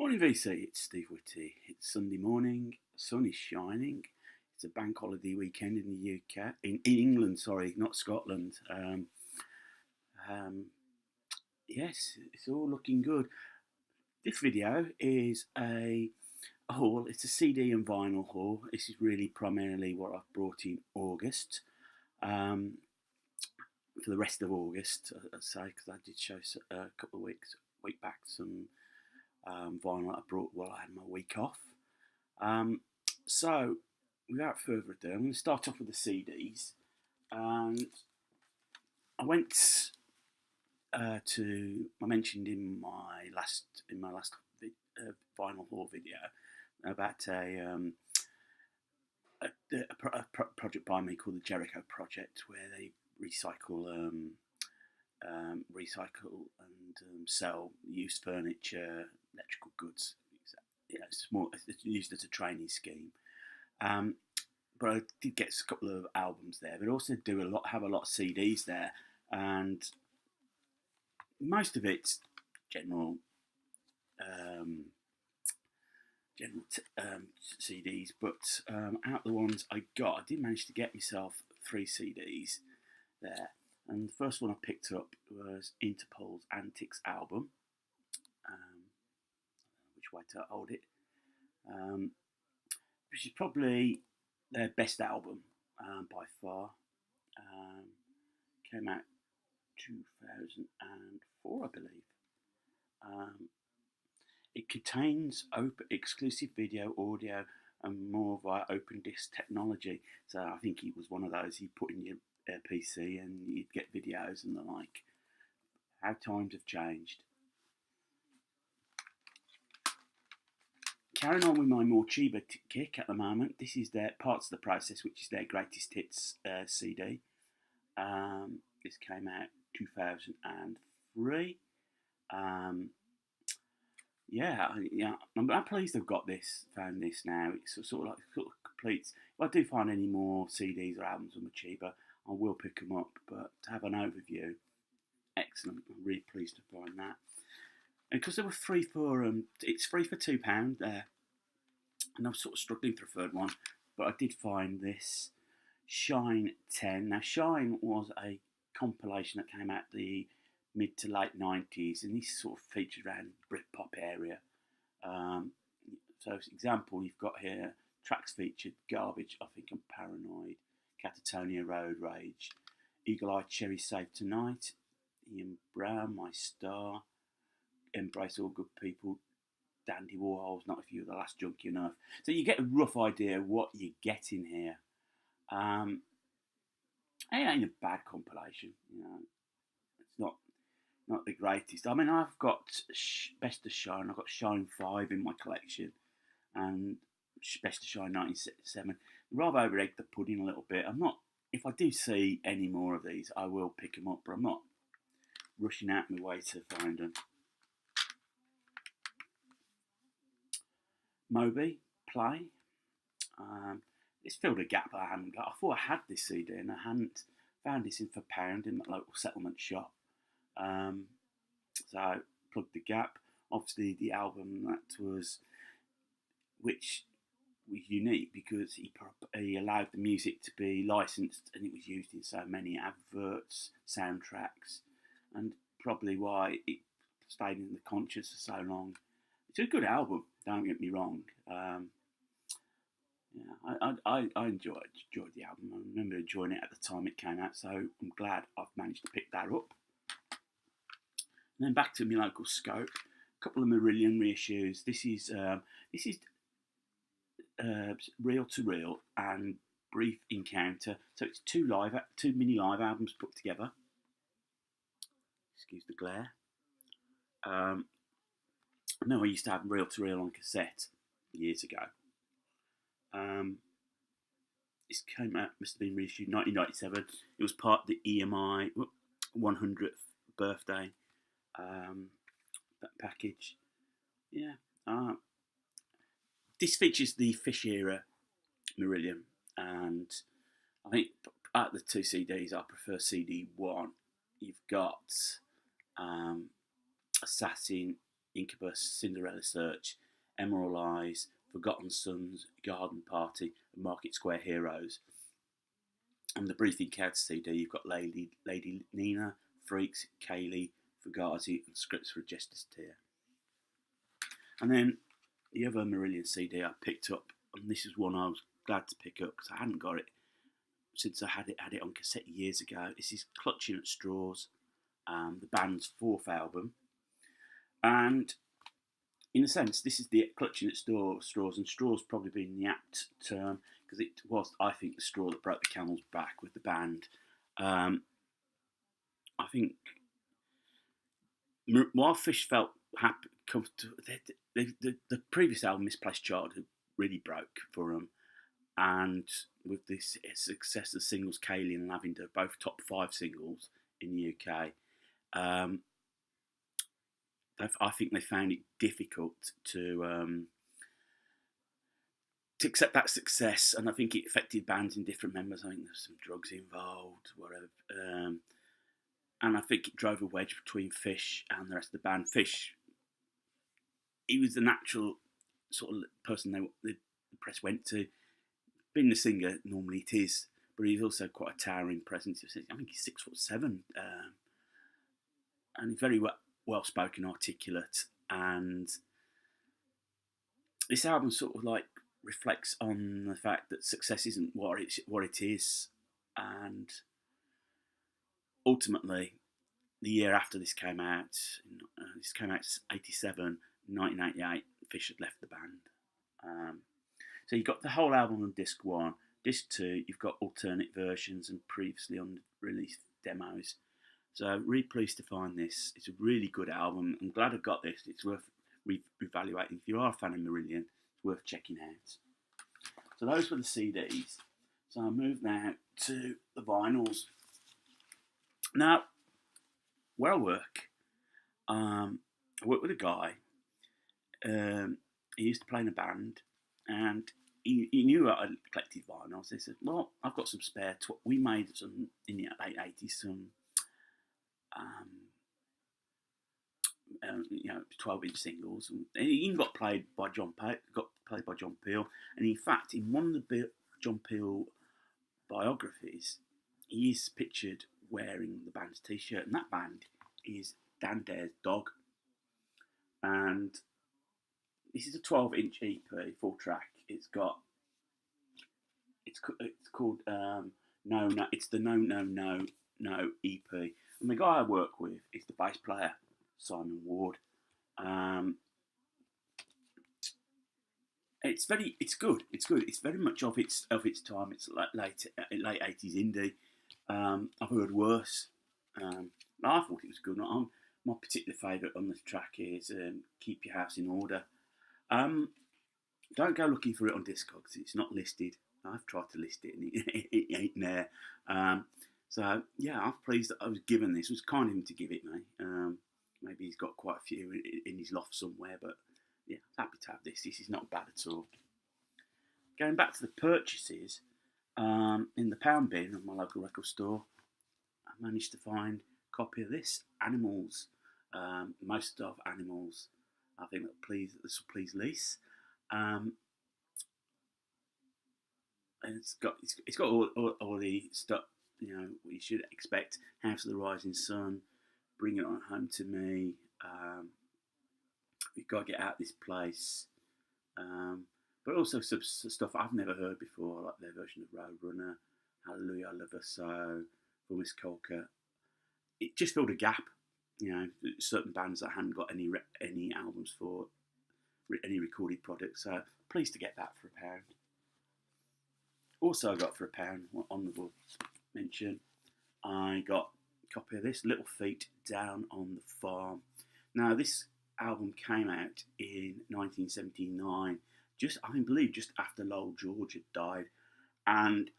Morning VC, it's Steve Whitty. It's Sunday morning, sun is shining. It's a bank holiday weekend in the UK, in England, sorry, not Scotland. Um, yes, it's all looking good. This video is a haul, it's a CD and vinyl haul. This is really primarily what I've brought in August. For the rest of August, I'd say, because I did show a couple of week back some vinyl I brought while I had my week off. So, without further ado, I'm going to start off with the CDs. And I went I mentioned in my last vinyl haul video about a project by me called the Jericho Project, where they recycle and sell used furniture, electrical goods. It's used as a training scheme. But I did get a couple of albums there, but also have a lot of CDs there, and most of it's general CDs. But out of the ones I got, I did manage to get myself 3 CDs there. And the first one I picked up was Interpol's Antics album. Which way to hold it? Which is probably their best album by far. Came out 2004, I believe. It contains exclusive video, audio, and more via open disc technology. So I think it was one of those you put in your PC and you'd get videos and the like. How times have changed. Carrying on with my more cheaper kick at the moment, this is their Parts of the Process, which is their greatest hits CD. This came out 2003. I'm pleased I've found this now. It's sort of completes. If I do find any more CDs or albums that are cheaper, I will pick them up. But to have an overview, excellent. I'm really pleased to find that. And because there were it's free for £2 there. And I was sort of struggling for a third one, but I did find this Shine 10. Now, Shine was a compilation that came out the mid to late 90s, and this sort of featured around Britpop area. So, for example, you've got here tracks featured Garbage, I think, and Paranoid, Catatonia, Road Rage, Eagle Eye Cherry Save Tonight, Ian Brown, My Star, Embrace All Good People, Dandy Warhol's Not If You're the Last Junkie on Earth. So you get a rough idea of what you get in here. It ain't a bad compilation, It's not the greatest. I mean, I've got Best of Shine. I've got Shine 5 in my collection, and Best of Shine 1977. Rather over-egg the pudding a little bit. If I do see any more of these, I will pick them up, but I'm not rushing out my way to find them. Moby, Play. It's filled a gap I hadn't got. I thought I had this CD and I hadn't found this in for £1 in the local settlement shop. So I plugged the gap. Obviously, the album which was unique because he allowed the music to be licensed, and it was used in so many adverts, soundtracks, and probably why it stayed in the conscious for so long. It's a good album, don't get me wrong. I enjoyed the album. I remember enjoying it at the time it came out, so I'm glad I've managed to pick that up. And then back to my local Scope, a couple of Marillion reissues. This is Reel to Reel and Brief Encounter. So it's two mini live albums put together. Excuse the glare. I used to have Reel to Reel on cassette years ago. This came out, must have been reissued 1997. It was part of the EMI 100th birthday package. Yeah. This features the Fish era Marillion, and I think out of the 2 CDs, I prefer CD 1. You've got Assassin, Incubus, Cinderella Search, Emerald Eyes, Forgotten Sons, Garden Party, and Market Square Heroes. And the Brief Encounter CD, you've got Lady Nina, Freaks, Kaylee, Fugazi, and Scripts for a Jester's Tear. And then the other Marillion CD I picked up, and this is one I was glad to pick up because I hadn't got it since I had it on cassette years ago. This is Clutching at Straws, the band's fourth album. And in a sense, this is the Clutching at Straws, and straws probably being the apt term, because it was, I think, the straw that broke the camel's back with the band. I think while Fish felt happy, comfortable, the previous album, Misplaced Childhood, really broke for them. And with this success of singles, Kaylee and Lavender, both top 5 singles in the UK, I think they found it difficult to accept that success, and I think it affected bands in different members. I think there's some drugs involved, whatever, and I think it drove a wedge between Fish and the rest of the band. Fish, he was the natural sort of person the press went to. Being the singer, normally it is, but he's also quite a towering presence. I think he's 6'7", and he's very well spoken, articulate, and this album sort of like reflects on the fact that success isn't what it is, and ultimately, the year after this came out, 87, 1988, Fish had left the band. So you've got the whole album on disc 1. Disc 2, you've got alternate versions and previously unreleased demos. So really pleased to find this. It's a really good album. I'm glad I got this. It's worth reevaluating. If you are a fan of Marillion, it's worth checking out. So those were the CDs. So I'll move now to the vinyls. Now, where I work with a guy. He used to play in a band, and he knew I collected vinyls. He said, "Well, I've got some spare." We made some in the late 80s, some 12-inch singles, and he even got played by John Peel. And in fact, in one of the John Peel biographies, he is pictured wearing the band's T-shirt, and that band is Dan Dare's Dog. And this is a 12-inch EP, full track. It's called it's the No EP. And the guy I work with is the bass player, Simon Ward. It's good. It's very much of its time. It's like late 80s indie. I've heard worse. I thought it was good. My particular favourite on this track is Keep Your House in Order. Don't go looking for it on Discogs. It's not listed. I've tried to list it and it ain't there. So yeah, I'm pleased that I was given this. It was kind of him to give it me. Maybe he's got quite a few in his loft somewhere, but yeah, happy to have this. This is not bad at all. Going back to the purchases, in the pound bin of my local record store, I managed to find a copy of this, Animals. Most of Animals. I think this will please Lise. And it's got all the stuff, what you should expect. House of the Rising Sun, Bring It On Home to Me. We've got to Get Out of This Place. But also some stuff I've never heard before, like their version of Roadrunner, Hallelujah, I Love Her So, for Miss Colker. It just filled a gap. Certain bands that hadn't got any albums for, any recorded products. So pleased to get that for £1. Also, I got for £1 honourable mention. I got a copy of this, Little Feat, Down on the Farm. Now, this album came out in 1979, I believe just after Lowell George had died, and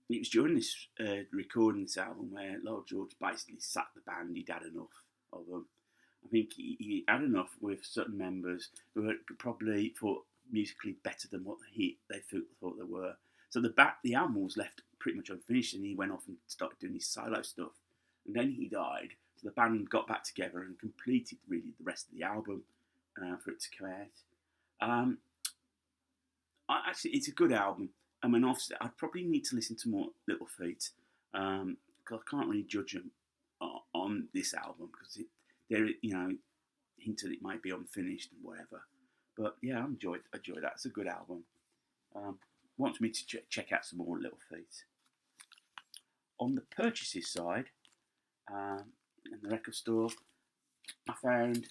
it was during this recording this album where Lowell George basically sacked the band. He'd had enough of them. I think he had enough with certain members who were probably thought musically better than what they thought they were. So the album was left pretty much unfinished, and he went off and started doing his solo stuff. And then he died. So the band got back together and completed really the rest of the album for it to come out. Actually, it's a good album. I mean, obviously, I'd probably need to listen to more Little Feat because I can't really judge them on this album because they're hinted it might be unfinished and whatever. But yeah, I enjoyed that. It's a good album. Wants me to check out some more Little Feat. On the purchases side, in the record store, I found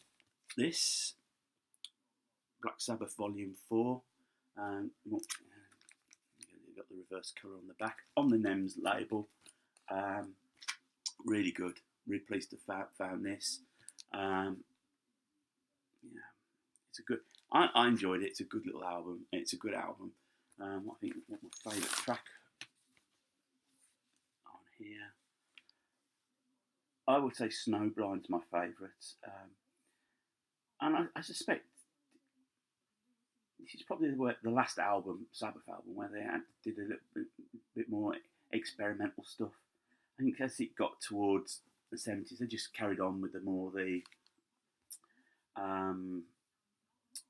this Black Sabbath Volume 4. You've got the reverse colour on the back. On the NEMS label. Really good. Really pleased to have found this. Yeah, it's a good. I enjoyed it. It's a good little album. It's a good album. I think what my favourite track on here. I would say Snowblind's my favourite, and I suspect this is probably the last album, Sabbath album, where they did a little bit more experimental stuff. I think as it got towards the 70s, they just carried on with the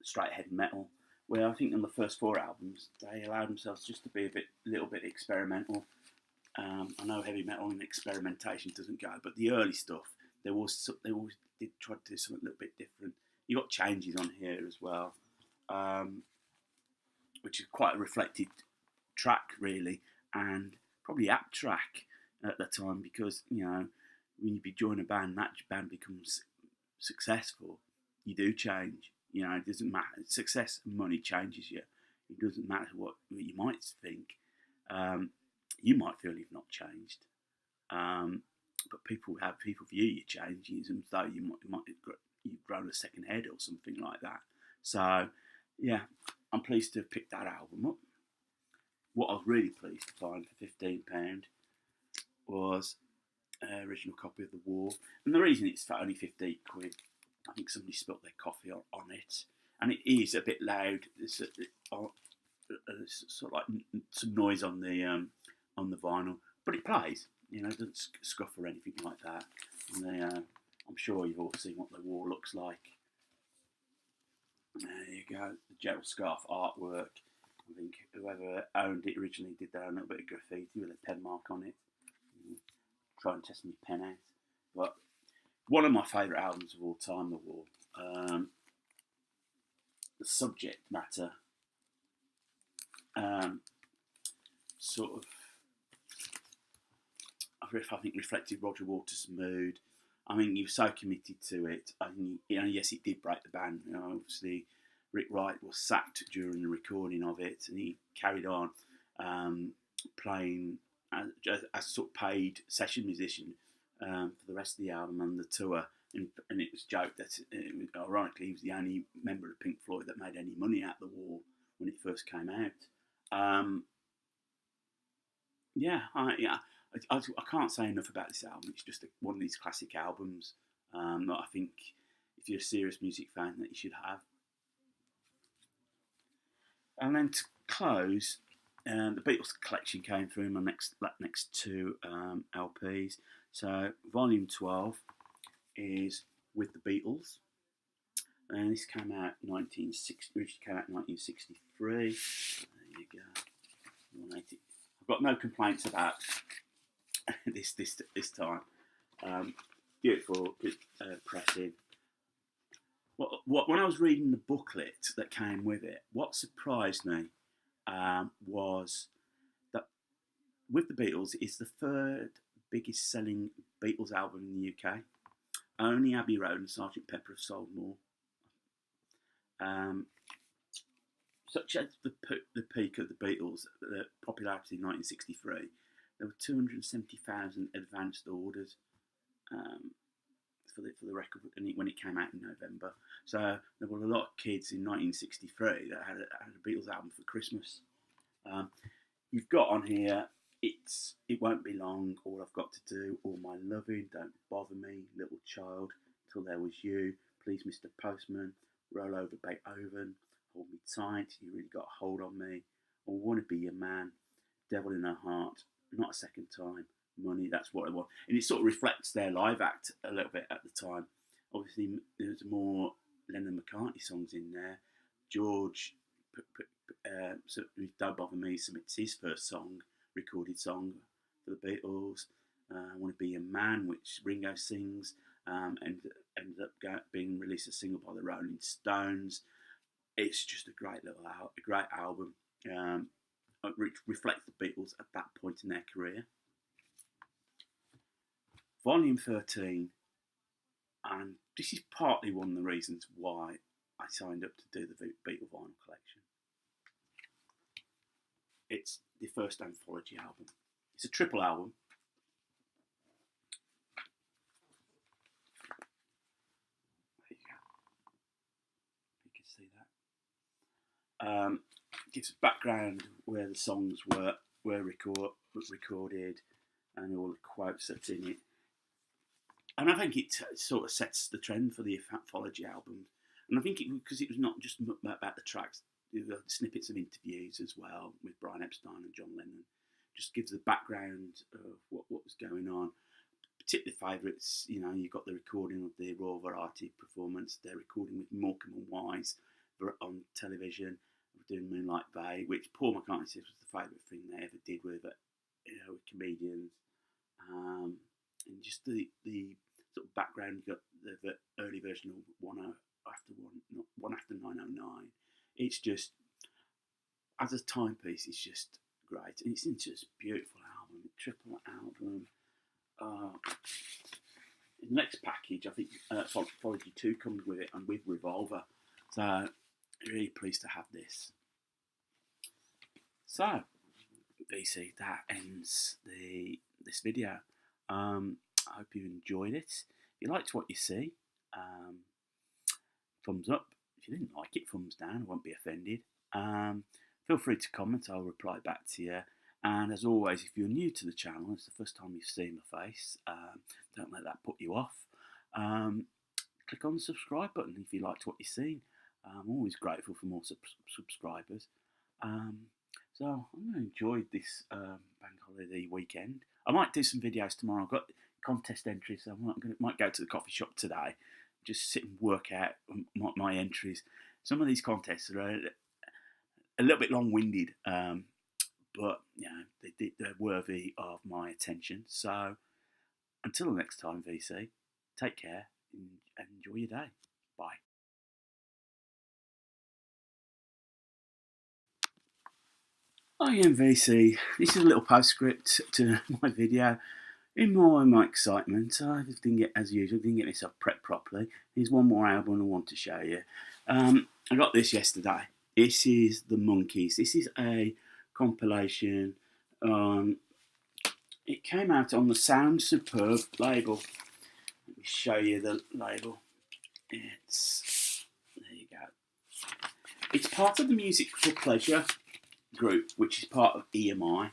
straight ahead metal. Where I think on the first 4 albums, they allowed themselves just to be a little bit experimental. I know heavy metal and experimentation doesn't go, but the early stuff, they always did try to do something a little bit different. You got Changes on here as well, which is quite a reflected track really, and probably apt track at the time because when you join a band, that band becomes successful, you do change. It doesn't matter. Success and money changes you. It doesn't matter what you might think. You might feel you've not changed, but people view you changing as though you've grown a second head or something like that. So, yeah, I'm pleased to have picked that album up. What I was really pleased to find for £15 was an original copy of The War, and the reason it's for only £15, I think somebody spilt their coffee on it, and it is a bit loud. There's sort of like some noise on the vinyl, but it plays. It doesn't scuff or anything like that. And I'm sure you've all seen what The War looks like. There you go, the Gerald Scarfe artwork. I think whoever owned it originally did their own little bit of graffiti with a pen mark on it. Try and test my pen out, but one of my favourite albums of all time, The War. The subject matter sort of, I think, reflected Roger Waters' mood. I mean, he was so committed to it. I mean, yes, it did break the band. Obviously, Rick Wright was sacked during the recording of it, and he carried on playing as a sort of paid session musician for the rest of the album and the tour. And it was joked that, ironically, he was the only member of Pink Floyd that made any money out of The War when it first came out. I can't say enough about this album. It's just one of these classic albums that I think, if you're a serious music fan, that you should have. And then to close, the Beatles collection came through my next 2 LPs. So Volume 12 is With the Beatles, and this came out in 1963. There you go. I've got no complaints about this time. Beautiful pressing. When I was reading the booklet that came with it, what surprised me was that With the Beatles is the 3rd biggest selling Beatles album in the UK. Only Abbey Road and Sgt. Pepper have sold more. Such as the peak of the Beatles, the popularity in 1963, there were 270,000 advanced orders for the record when it came out in November. So there were a lot of kids in 1963 that had a Beatles album for Christmas. You've got on here, It Won't Be Long, All I've Got to Do, All My Loving, Don't Bother Me, Little Child, Till There Was You, Please Mr. Postman, Roll Over Beethoven, Hold Me Tight, You Really Got a Hold on Me, I Wanna Be Your Man, Devil in Her Heart, Not a Second Time, money. That's what I want, and it sort of reflects their live act a little bit at the time. Obviously, there's more Lennon McCartney songs in there. George, Don't Bother Me, submits his first song, recorded song for the Beatles. I Want to Be a Man, which Ringo sings, and ended up being released as a single by the Rolling Stones. It's just a great album. Which reflects the Beatles at that point in their career. Volume 13, and this is partly one of the reasons why I signed up to do the Beatle vinyl collection. It's the first anthology album. It's a triple album. There you go. You can see that. Gives background where the songs were recorded and all the quotes that's in it. And I think it sort of sets the trend for the anthology album. And I think because it was not just about the tracks, there were snippets of interviews as well with Brian Epstein and John Lennon. Just gives the background of what was going on. Particular favourites, you've got the recording of the Royal Variety performance. They're recording with Morecambe and Wise on television, doing Moonlight Bay, which Paul McCartney says was the favourite thing they ever did with comedians. And just the sort of background, you got the early version of One After 909. It's just, as a timepiece, it's just great. And it's just a beautiful album, a triple album. In the next package, I think Anthology 2 comes with it, and with Revolver. So, really pleased to have this. So, VC, that ends this video. I hope you enjoyed it. If you liked what you see, thumbs up. If you didn't like it, thumbs down. I won't be offended. Feel free to comment. I'll reply back to you. And as always, if you're new to the channel, it's the first time you've seen my face, don't let that put you off. Click on the subscribe button if you liked what you've seen. I'm always grateful for more subscribers. So I'm going to enjoy this bank holiday weekend. I might do some videos tomorrow. I've got contest entries, so I might go to the coffee shop today, just sit and work out my entries. Some of these contests are a little bit long-winded, but they're worthy of my attention. So until the next time, VC, take care and enjoy your day. Bye. I am VC. This is a little postscript to my video. In my excitement, I didn't get myself prepped properly. Here's one more album I want to show you. I got this yesterday. This is the Monkees. This is a compilation. It came out on the Sound Superb label. Let me show you the label. There you go. It's part of the Music for Pleasure group, which is part of EMI.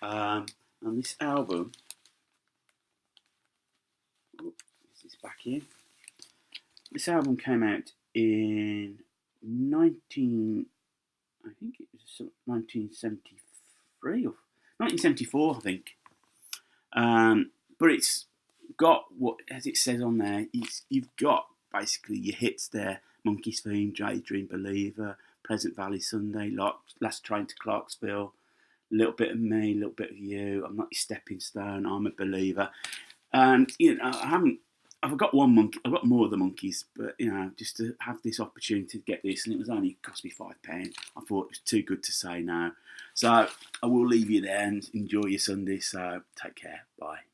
And this album, this is back in. This album came out in 1973 or 1974, I think. But it's got what, as it says on there, you've got basically your hits there: Monkees Theme, Daydream Believer, Pleasant Valley Sunday, Last Train to Clarksville, A Little Bit of Me, A Little Bit of You, I'm Not Your Stepping Stone, I'm a Believer. And I've got one Monkee. I've got more of the Monkees, but just to have this opportunity to get this, and it cost me £5. I thought it was too good to say no. So I will leave you there and enjoy your Sunday. So take care. Bye.